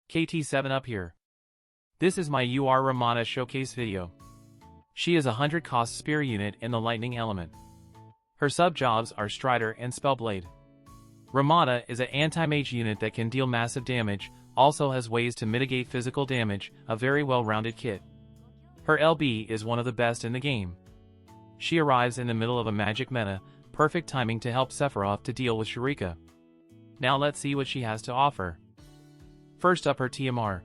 KT7 up here. This is my Ramada showcase video. She is a 100 cost spear unit in the lightning element. Her sub-jobs are Strider and Spellblade. Ramada is an anti-mage unit that can deal massive damage, also has ways to mitigate physical damage, a very well-rounded kit. Her LB is one of the best in the game. She arrives in the middle of a magic meta, perfect timing to help Sephiroth to deal with Shurecca. Now let's see what she has to offer. First up, her TMR.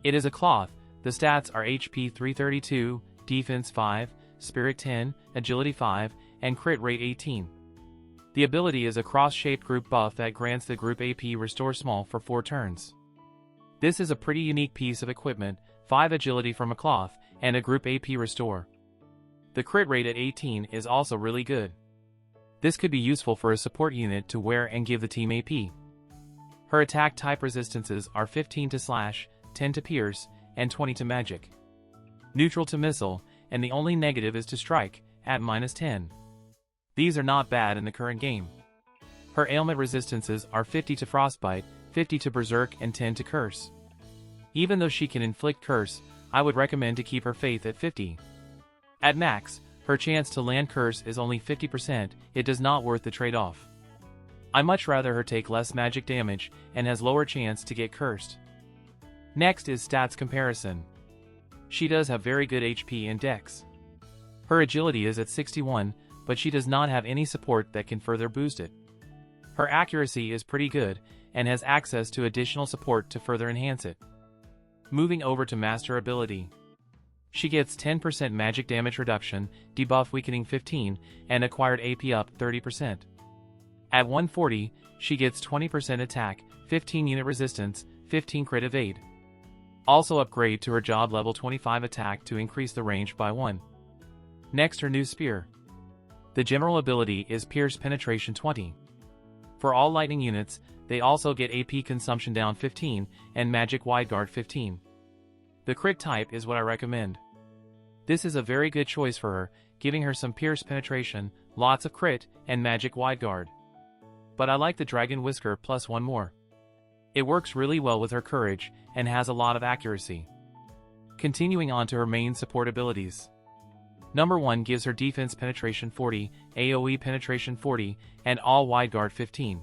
It is a cloth. The stats are HP 332, Defense 5, Spirit 10, Agility 5, and Crit Rate 18. The ability is a cross-shaped group buff that grants the group AP Restore Small for 4 turns. This is a pretty unique piece of equipment, 5 agility from a cloth, and a group AP Restore. The crit rate at 18 is also really good. This could be useful for a support unit to wear and give the team AP. Her attack type resistances are 15 to slash, 10 to pierce, and 20 to magic. Neutral to missile, and the only negative is to strike, at -10. These are not bad in the current game. Her ailment resistances are 50 to frostbite, 50 to berserk, and 10 to curse. Even though she can inflict curse, I would recommend to keep her faith at 50. At max, her chance to land curse is only 50%, it does not worth the trade-off. I much rather her take less magic damage, and has lower chance to get cursed. Next is stats comparison. She does have very good HP and dex. Her agility is at 61, but she does not have any support that can further boost it. Her accuracy is pretty good, and has access to additional support to further enhance it. Moving over to master ability. She gets 10% magic damage reduction, debuff weakening 15, and acquired AP up 30%. At 140, she gets 20% attack, 15 unit resistance, 15 crit evade. Also upgrade to her job level 25 attack to increase the range by 1. Next, her new spear. The general ability is Pierce Penetration 20. For all lightning units, they also get AP consumption down 15 and magic wideguard 15. The crit type is what I recommend. This is a very good choice for her, giving her some Pierce Penetration, lots of crit, and magic wideguard. But I like the Dragon Whisker plus 1 more. It works really well with her courage, and has a lot of accuracy. Continuing on to her main support abilities. Number 1 gives her Defense Penetration 40, AoE Penetration 40, and All Wideguard 15.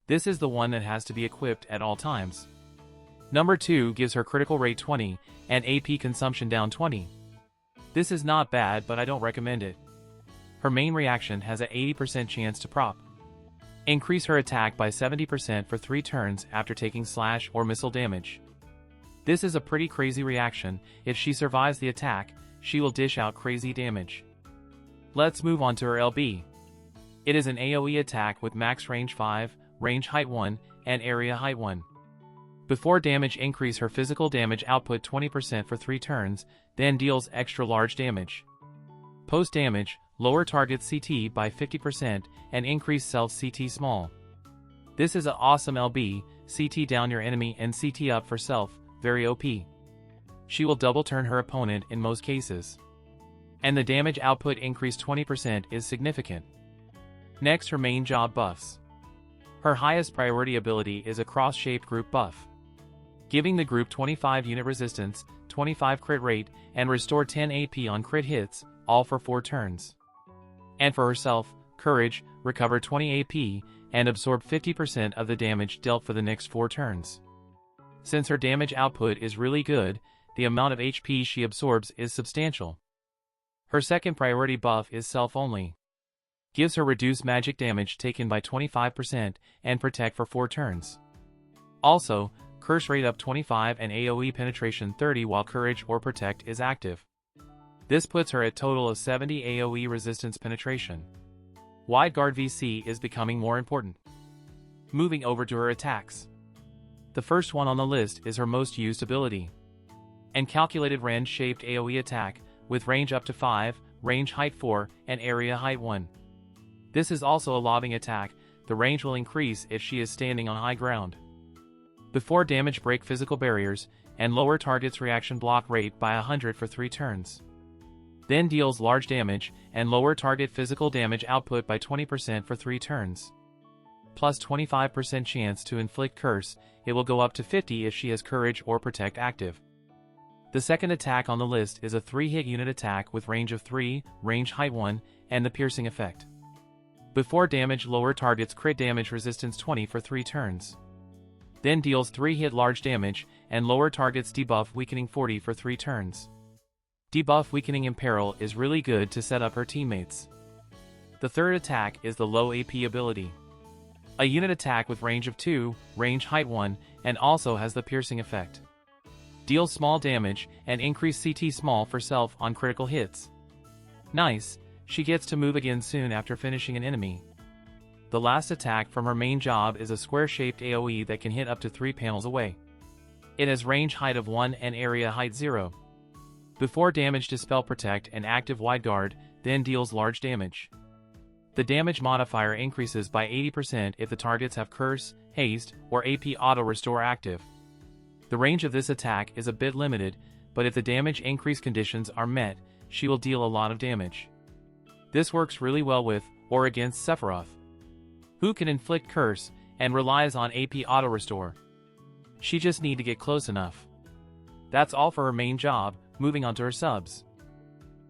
This is the one that has to be equipped at all times. Number 2 gives her Critical Rate 20, and AP Consumption down 20. This is not bad, but I don't recommend it. Her main reaction has an 80% chance to prop. Increase her attack by 70% for 3 turns after taking slash or missile damage. This is a pretty crazy reaction. If she survives the attack, she will dish out crazy damage. Let's move on to her LB. It is an AoE attack with max range 5, range height 1, and area height 1. Before damage, increase her physical damage output 20% for 3 turns, then deals extra large damage. Post damage, lower target CT by 50% and increase self CT small. This is an awesome LB, CT down your enemy and CT up for self, very OP. She will double turn her opponent in most cases. And the damage output increase 20% is significant. Next, her main job buffs. Her highest priority ability is a cross-shaped group buff, giving the group 25 unit resistance, 25 crit rate, and restore 10 AP on crit hits, all for 4 turns. And for herself, courage, recover 20 AP, and absorb 50% of the damage dealt for the next 4 turns. Since her damage output is really good, the amount of HP she absorbs is substantial. Her second priority buff is self only. Gives her reduced magic damage taken by 25% and protect for 4 turns. Also, curse rate up 25 and AoE penetration 30 while courage or protect is active. This puts her at total of 70 AoE resistance penetration. Wideguard VC is becoming more important. Moving over to her attacks. The first one on the list is her most used ability. And calculated range-shaped AoE attack, with range up to 5, range height 4, and area height 1. This is also a lobbing attack. The range will increase if she is standing on high ground. Before damage, break physical barriers, and lower target's reaction block rate by 100 for 3 turns. Then deals large damage, and lower target physical damage output by 20% for 3 turns. plus 25% chance to inflict curse. It will go up to 50 if she has courage or protect active. The second attack on the list is a 3-hit unit attack with range of 3, range height 1, and the piercing effect. Before damage, lower targets crit damage resistance 20 for 3 turns. Then deals 3-hit large damage, and lower targets debuff weakening 40 for 3 turns. Debuff weakening imperil is really good to set up her teammates. The third attack is the low AP ability. A unit attack with range of 2, range height 1, and also has the piercing effect. Deals small damage, and increase CT small for self on critical hits. Nice, she gets to move again soon after finishing an enemy. The last attack from her main job is a square-shaped AoE that can hit up to 3 panels away. It has range height of 1 and area height 0. Before damage, dispel protect and active wide guard, then deals large damage. The damage modifier increases by 80% if the targets have curse, haste, or AP auto restore active. The range of this attack is a bit limited, but if the damage increase conditions are met, she will deal a lot of damage. This works really well with, or against Sephiroth, who can inflict curse, and relies on AP auto restore. She just need to get close enough. That's all for her main job. Moving on to her subs.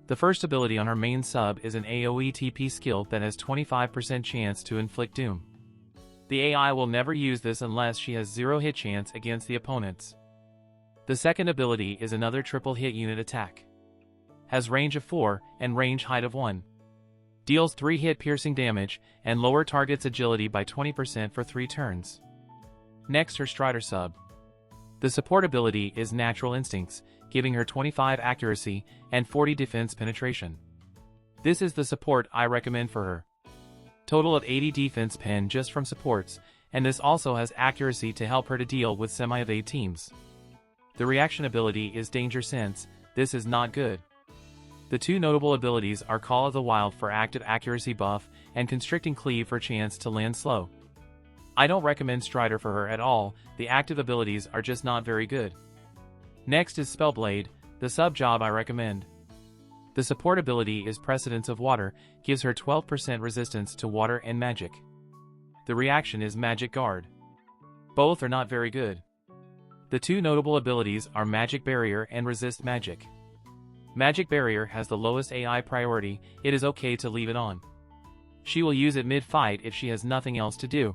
The first ability on her main sub is an AoE TP skill that has 25% chance to inflict doom. The AI will never use this unless she has 0 hit chance against the opponents. The second ability is another triple hit unit attack. Has range of 4 and range height of 1. Deals 3 hit piercing damage and lower target's agility by 20% for 3 turns. Next, her Strider sub. The support ability is Natural Instincts, giving her 25 accuracy and 40 defense penetration. This is the support I recommend for her. Total of 80 defense pen just from supports, and this also has accuracy to help her to deal with semi-evade teams. The reaction ability is Danger Sense. This is not good. The two notable abilities are Call of the Wild for active accuracy buff and Constricting Cleave for chance to land slow. I don't recommend Strider for her at all, the active abilities are just not very good. Next is Spellblade, the sub-job I recommend. The support ability is Precedence of Water, gives her 12% resistance to water and magic. The reaction is Magic Guard. Both are not very good. The two notable abilities are Magic Barrier and Resist Magic. Magic Barrier has the lowest AI priority, it is okay to leave it on. She will use it mid-fight if she has nothing else to do.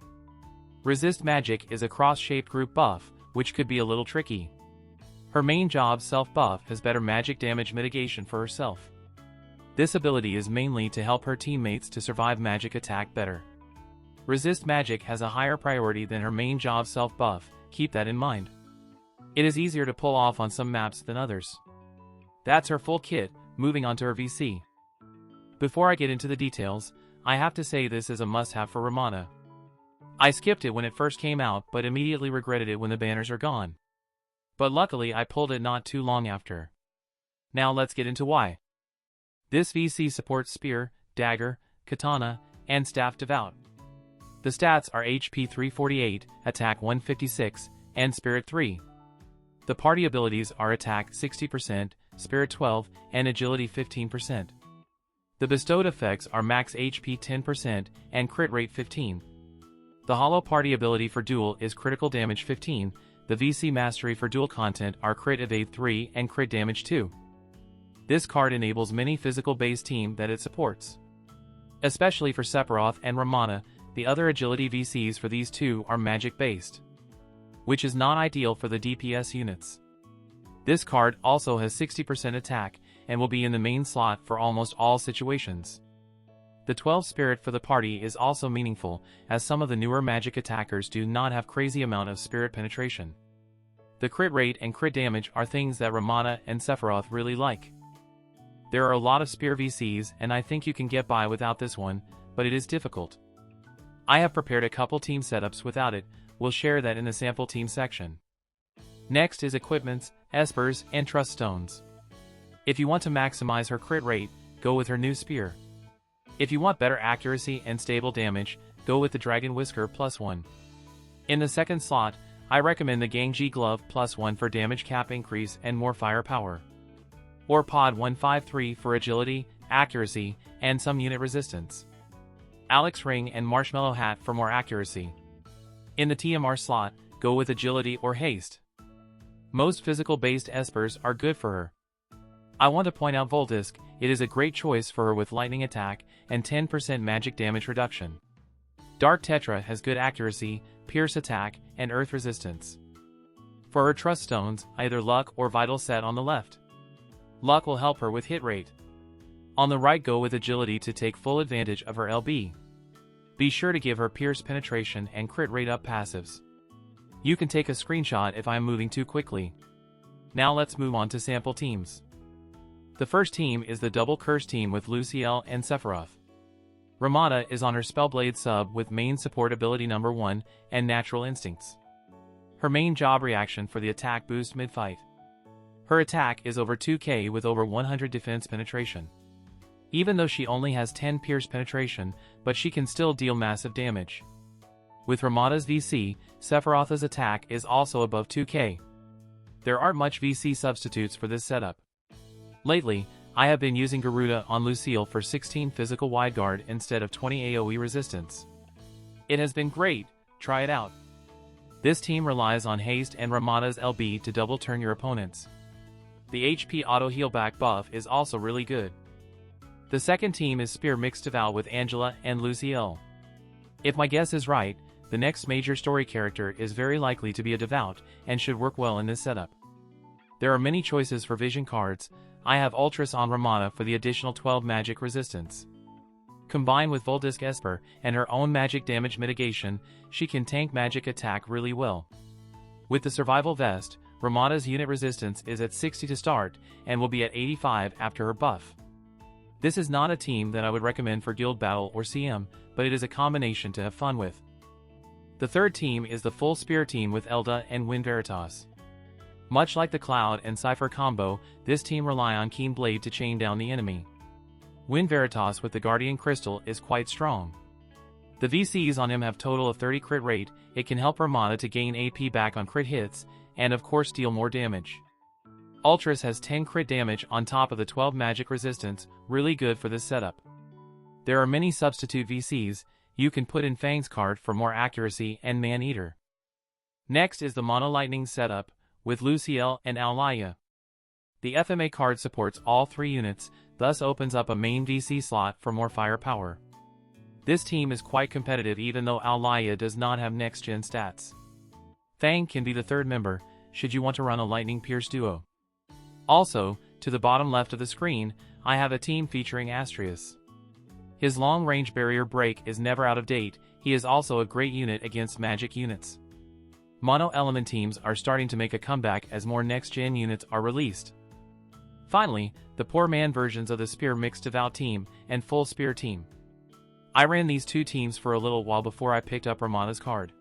Resist Magic is a cross-shaped group buff, which could be a little tricky. Her main job, self-buff, has better magic damage mitigation for herself. This ability is mainly to help her teammates to survive magic attack better. Resist Magic has a higher priority than her main job, self-buff, keep that in mind. It is easier to pull off on some maps than others. That's her full kit, moving on to her VC. Before I get into the details, I have to say this is a must-have for Ramada. I skipped it when it first came out but immediately regretted it when the banners are gone. But luckily I pulled it not too long after. Now let's get into why. This VC supports Spear, Dagger, Katana, and Staff Devout. The stats are HP 348, Attack 156, and Spirit 3. The party abilities are Attack 60%, Spirit 12, and Agility 15%. The bestowed effects are Max HP 10% and Crit Rate 15. The holo party ability for Duel is Critical Damage 15, the VC Mastery for Duel content are Crit Evade 3 and Crit Damage 2. This card enables many physical-based team that it supports. Especially for Sephiroth and Ramada, the other agility VCs for these two are magic-based, which is not ideal for the DPS units. This card also has 60% attack and will be in the main slot for almost all situations. The 12 spirit for the party is also meaningful, as some of the newer magic attackers do not have crazy amount of spirit penetration. The crit rate and crit damage are things that Ramada and Sephiroth really like. There are a lot of spear VCs and I think you can get by without this one, but it is difficult. I have prepared a couple team setups without it, we'll share that in the sample team section. Next is equipments, Espers, and Truststones. If you want to maximize her crit rate, go with her new spear. If you want better accuracy and stable damage, go with the Dragon Whisker +1. In the second slot, I recommend the Gangji Glove +1 for damage cap increase and more firepower. Or Pod 153 for agility, accuracy, and some unit resistance. Alex Ring and Marshmallow Hat for more accuracy. In the TMR slot, go with Agility or Haste. Most physical-based Espers are good for her. I want to point out Voltisk, it is a great choice for her with lightning attack and 10% magic damage reduction. Dark Tetra has good accuracy, pierce attack, and earth resistance. For her Truststones, either Luck or Vital set on the left. Luck will help her with hit rate. On the right, go with Agility to take full advantage of her LB. Be sure to give her Pierce Penetration and Crit Rate up passives. You can take a screenshot if I am moving too quickly. Now let's move on to sample teams. The first team is the Double Curse team with Lucio and Sephiroth. Ramada is on her Spellblade sub with main support ability number 1 and Natural Instincts. Her main job reaction for the attack boost mid-fight. Her attack is over 2k with over 100 defense penetration. Even though she only has 10 pierce penetration, but she can still deal massive damage. With Ramada's VC, Sephiroth's attack is also above 2k. There aren't much VC substitutes for this setup. Lately, I have been using Garuda on Lucille for 16 physical wide guard instead of 20 AoE resistance. It has been great, try it out. This team relies on Haste and Ramada's LB to double turn your opponents. The HP auto heal back buff is also really good. The second team is Spear Mixed Devout with Angela and Lucio. If my guess is right, the next major story character is very likely to be a Devout and should work well in this setup. There are many choices for vision cards. I have Ultras on Ramada for the additional 12 magic resistance. Combined with Voltisk Esper and her own magic damage mitigation, she can tank magic attack really well. With the Survival Vest, Ramada's unit resistance is at 60 to start and will be at 85 after her buff. This is not a team that I would recommend for guild battle or CM, but it is a combination to have fun with. The third team is the full Spear team with Elda and Wind Veritas. Much like the Cloud and Seifer combo, this team rely on Keen Blade to chain down the enemy. Wind Veritas with the Guardian Crystal is quite strong. The VCs on him have total of 30 crit rate, it can help Ramada to gain AP back on crit hits, and of course deal more damage. Ultras has 10 crit damage on top of the 12 magic resistance, really good for this setup. There are many substitute VCs, you can put in Fang's card for more accuracy and Man-Eater. Next is the Mono Lightning setup, with Lucio and Alaya. The FMA card supports all 3 units, thus opens up a main VC slot for more firepower. This team is quite competitive even though Alaya does not have next-gen stats. Fang can be the third member, should you want to run a Lightning Pierce duo. Also, to the bottom left of the screen, I have a team featuring Astrius. His long-range barrier break is never out of date, he is also a great unit against magic units. Mono-element teams are starting to make a comeback as more next-gen units are released. Finally, the poor man versions of the Spear Mixed Devout team and Full Spear team. I ran these two teams for a little while before I picked up Ramada's card.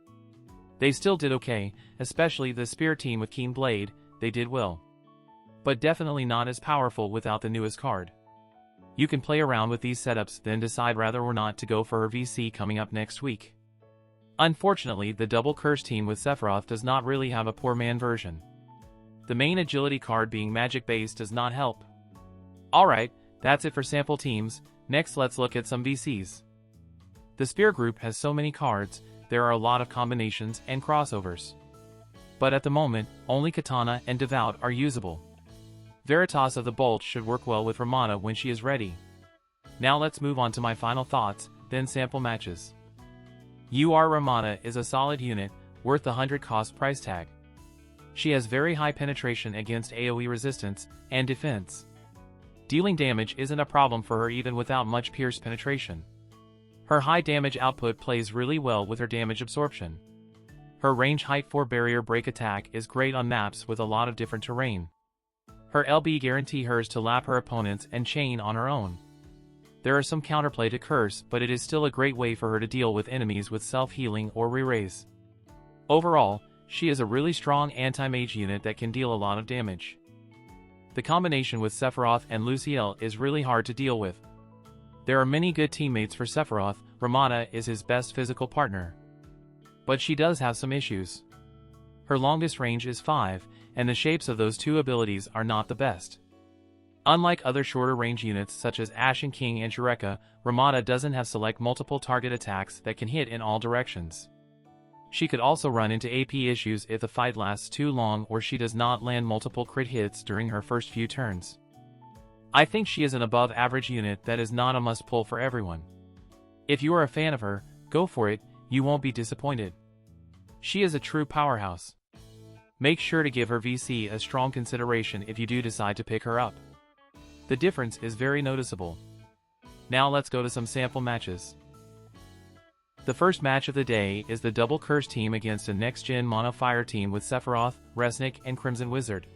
They still did okay, especially the Spear team with Keen Blade, they did well. But definitely not as powerful without the newest card. You can play around with these setups then decide whether or not to go for her VC coming up next week. Unfortunately, the Double Curse team with Sephiroth does not really have a poor man version. The main agility card being magic based does not help. Alright, that's it for sample teams, next let's look at some VCs. The Spear group has so many cards, there are a lot of combinations and crossovers. But at the moment, only Kitone and Devout are usable. Veritas of the Bolt should work well with Ramada when she is ready. Now let's move on to my final thoughts, then sample matches. Ramada is a solid unit, worth the 100 cost price tag. She has very high penetration against AoE resistance and defense. Dealing damage isn't a problem for her even without much pierce penetration. Her high damage output plays really well with her damage absorption. Her range height 4 barrier break attack is great on maps with a lot of different terrain. Her LB guarantee hers to lap her opponents and chain on her own. There are some counterplay to Curse, but it is still a great way for her to deal with enemies with self-healing or re-raise. Overall, she is a really strong anti-mage unit that can deal a lot of damage. The combination with Sephiroth and Lucio is really hard to deal with. There are many good teammates for Sephiroth, Ramada is his best physical partner. But she does have some issues. Her longest range is 5, and the shapes of those two abilities are not the best. Unlike other shorter range units such as Ashen King and Shurecca, Ramada doesn't have select multiple target attacks that can hit in all directions. She could also run into AP issues if the fight lasts too long or she does not land multiple crit hits during her first few turns. I think she is an above average unit that is not a must pull for everyone. If you are a fan of her, go for it, you won't be disappointed. She is a true powerhouse. Make sure to give her VC a strong consideration if you do decide to pick her up. The difference is very noticeable. Now let's go to some sample matches. The first match of the day is the double curse team against a next-gen mono fire team with Sephiroth, Resnick, and Crimson Wizard.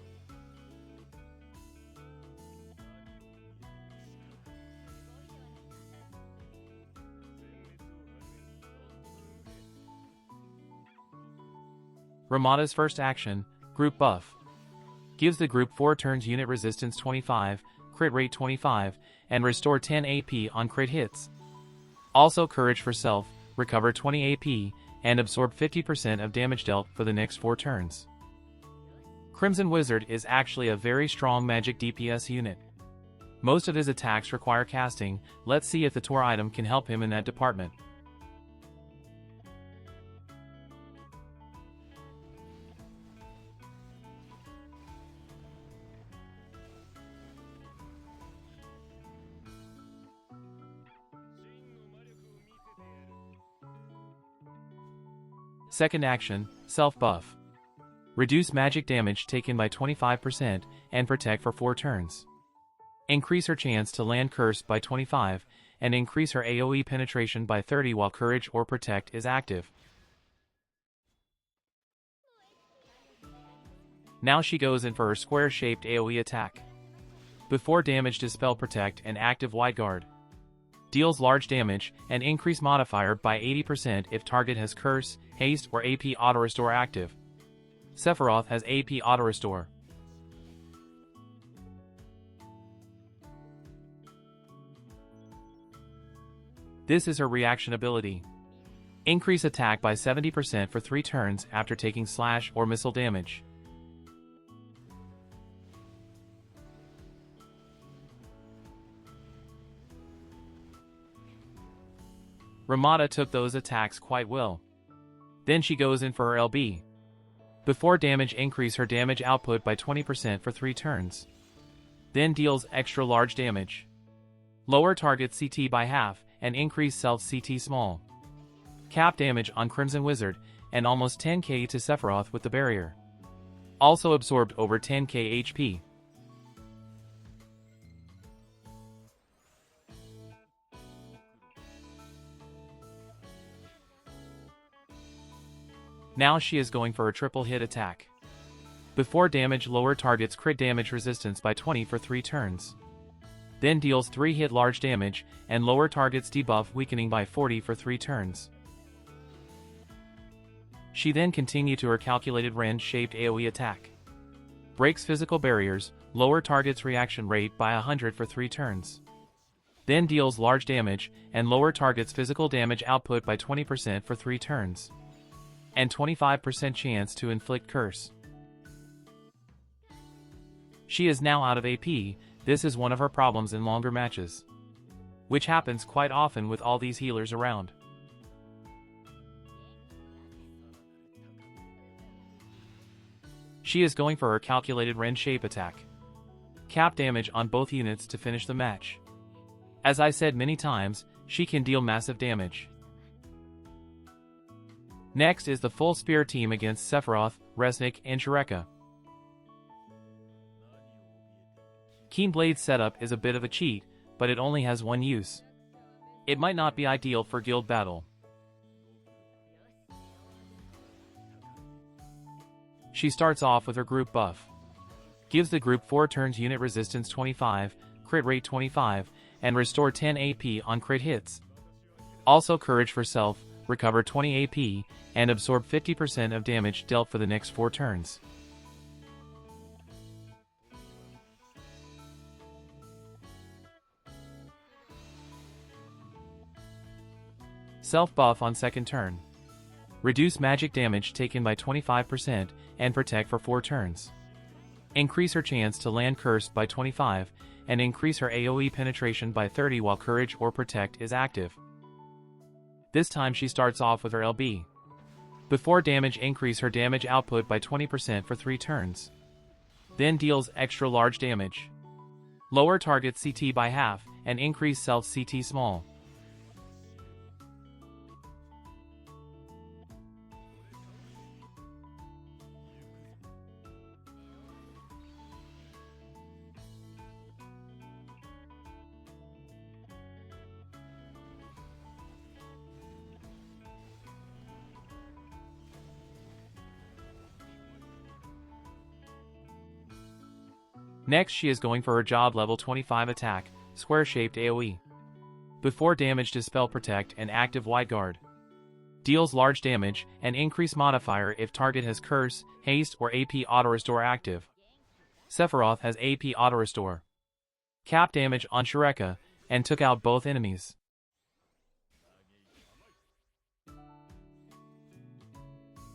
Ramada's first action, Group Buff. Gives the group 4 turns unit resistance 25, crit rate 25, and restore 10 AP on crit hits. Also Courage for Self, recover 20 AP, and absorb 50% of damage dealt for the next 4 turns. Crimson Wizard is actually a very strong magic DPS unit. Most of his attacks require casting. Let's see if the Tor item can help him in that department. Second action, Self Buff. Reduce magic damage taken by 25% and protect for 4 turns. Increase her chance to land curse by 25 and increase her AoE penetration by 30 while Courage or Protect is active. Now she goes in for her square-shaped AoE attack. Before damage Dispel Protect and active Wide Guard. Deals large damage and increase modifier by 80% if target has Curse, Haste, or AP Auto Restore active. Sephiroth has AP Auto Restore. This is her reaction ability. Increase attack by 70% for 3 turns after taking slash or missile damage. Ramada took those attacks quite well. Then she goes in for her LB. Before damage increase her damage output by 20% for 3 turns. Then deals extra large damage. Lower target CT by half and increase self CT small. Cap damage on Crimson Wizard and almost 10k to Sephiroth with the barrier. Also absorbed over 10k HP. Now she is going for a triple hit attack. Before damage lower target's crit damage resistance by 20 for 3 turns. Then deals 3 hit large damage and lower target's debuff weakening by 40 for 3 turns. She then continued to her calculated wrench-shaped AoE attack. Breaks physical barriers, lower target's reaction rate by 100 for 3 turns. Then deals large damage and lower target's physical damage output by 20% for 3 turns. And 25% chance to inflict curse. She is now out of AP. This is one of her problems in longer matches, which happens quite often with all these healers around. She is going for her calculated Ren shape attack. Cap damage on both units to finish the match. As I said many times, she can deal massive damage. Next is the full spear team against Sephiroth, Resnick, and Shurecca. Kingblade's setup is a bit of a cheat, but it only has one use. It might not be ideal for guild battle. She starts off with her group buff. Gives the group 4 turns unit resistance 25, crit rate 25, and restore 10 AP on crit hits. Also Courage for Self, recover 20 AP, and absorb 50% of damage dealt for the next 4 turns. Self-buff on second turn. Reduce magic damage taken by 25% and protect for 4 turns. Increase her chance to land curse by 25 and increase her AoE penetration by 30 while Courage or Protect is active. This time she starts off with her LB. Before damage, increase her damage output by 20% for 3 turns. Then deals extra large damage. Lower target CT by half, and increase self CT small. Next she is going for her job level 25 attack, square-shaped AoE. Before damage Dispel Protect and active Wide Guard. Deals large damage and increase modifier if target has Curse, Haste or AP Auto Restore active. Sephiroth has AP Auto Restore. Cap damage on Shurecca and took out both enemies.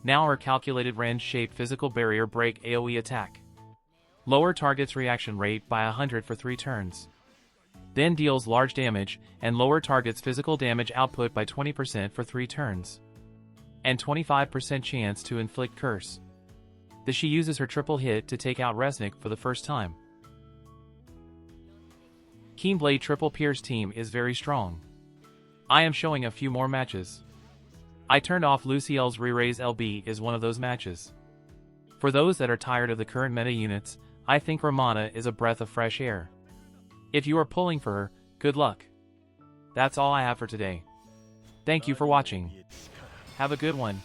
Now her calculated range-shaped physical barrier break AoE attack. Lower target's reaction rate by 100 for 3 turns. Then deals large damage, and lower target's physical damage output by 20% for 3 turns. And 25% chance to inflict Curse. Thus she uses her triple hit to take out Resnick for the first time. Keyblade Triple Pierce team is very strong. I am showing a few more matches. I turned off Lucio's Re-Raise LB is one of those matches. For those that are tired of the current meta units, I think Ramada is a breath of fresh air. If you are pulling for her, good luck. That's all I have for today. Thank you for watching. Have a good one.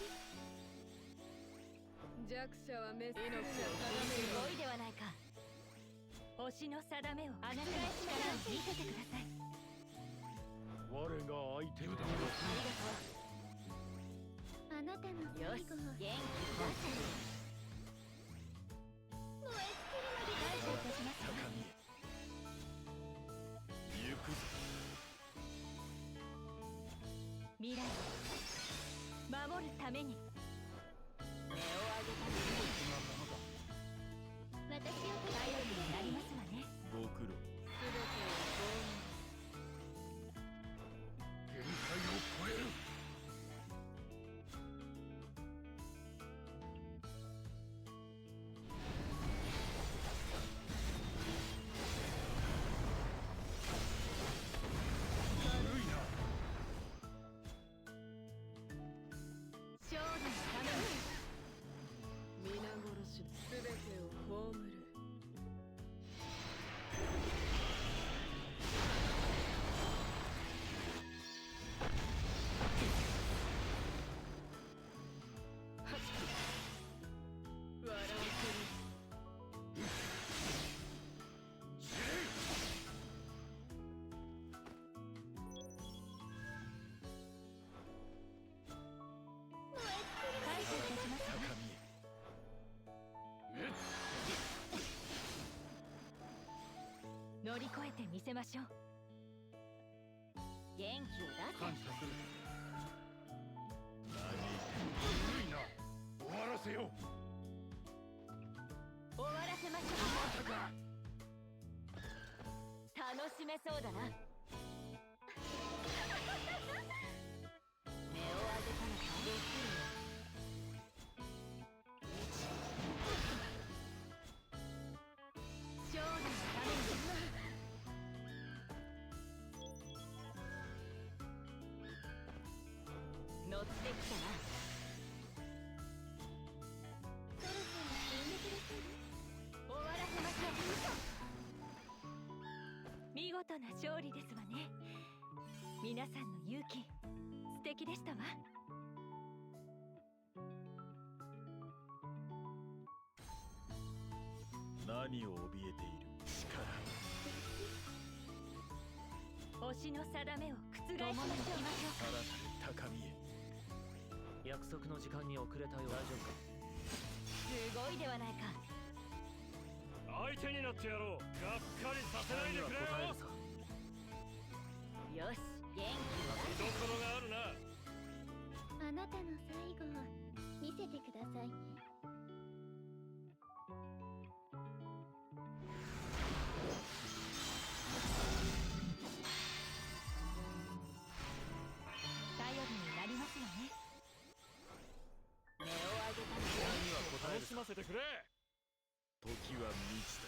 は満ちた。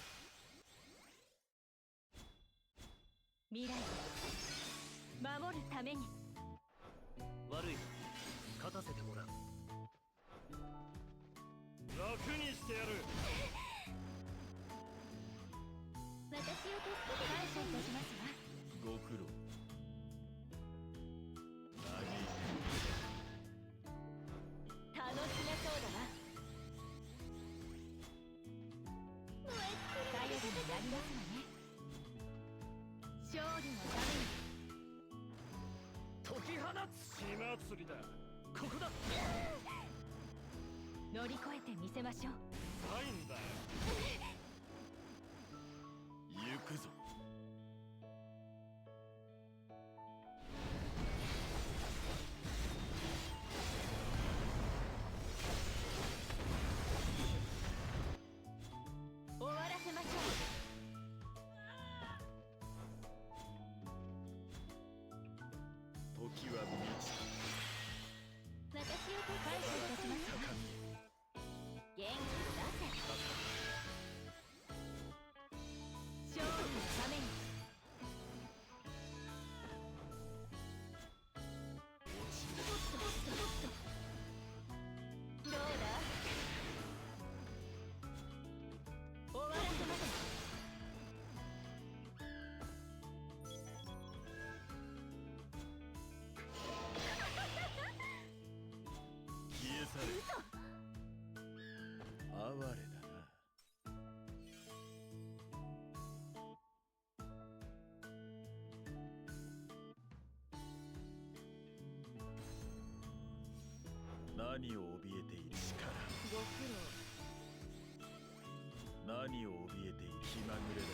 未来を守るために。悪い、勝たせてもらう。楽にしてやる。私を助けて感謝いたしますわ。ご苦労。嘆い楽しめそうだな。頼りになりますわね。勝利のために。解き放つ。血祭りだ。ここだ。乗り越えてみせましょう。ないんだよ。行くぞ。終わらせましょう。時は満ち私を感謝いたしますわ。元気出せ。勝利のために。どうだ。終わらせません。消え去れ。哀れだな。何を怯えている力。ご苦何を怯えている気まぐれだ。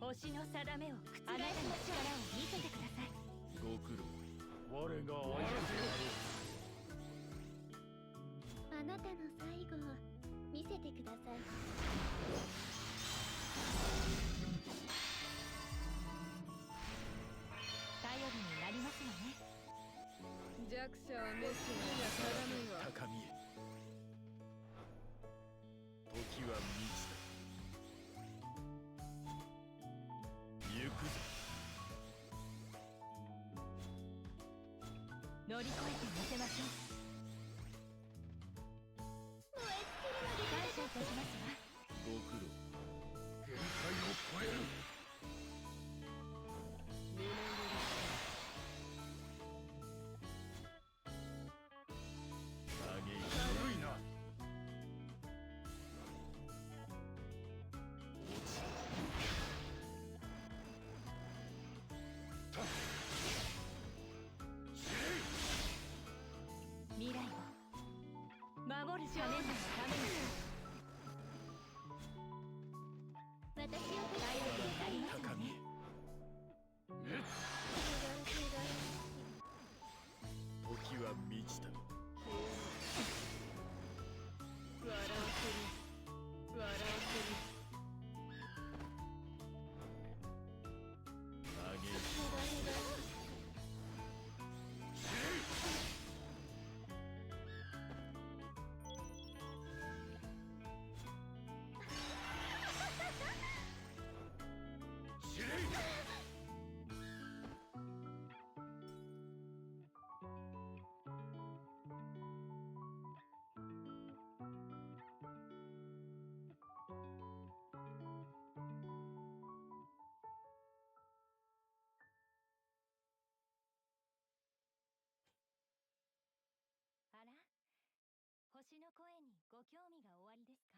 労。星の定めを覆す力を見せてください。ご苦労。我が愛あなたの最後を見せてください。頼りになりますよね。弱者は滅死には定めは。高みへ。時は満ちた。行くぞ。乗り越えてみせましょう。燃え尽きるまで感謝いたしますわ。ご苦労。限界を超える。見守嘆いて。古いな。落ち未来を守るために。私を頼りになります高みへ。よね。時は満ちた。笑わせる。笑わせる。嘆いて。あら、星の声にご興味がおありですか？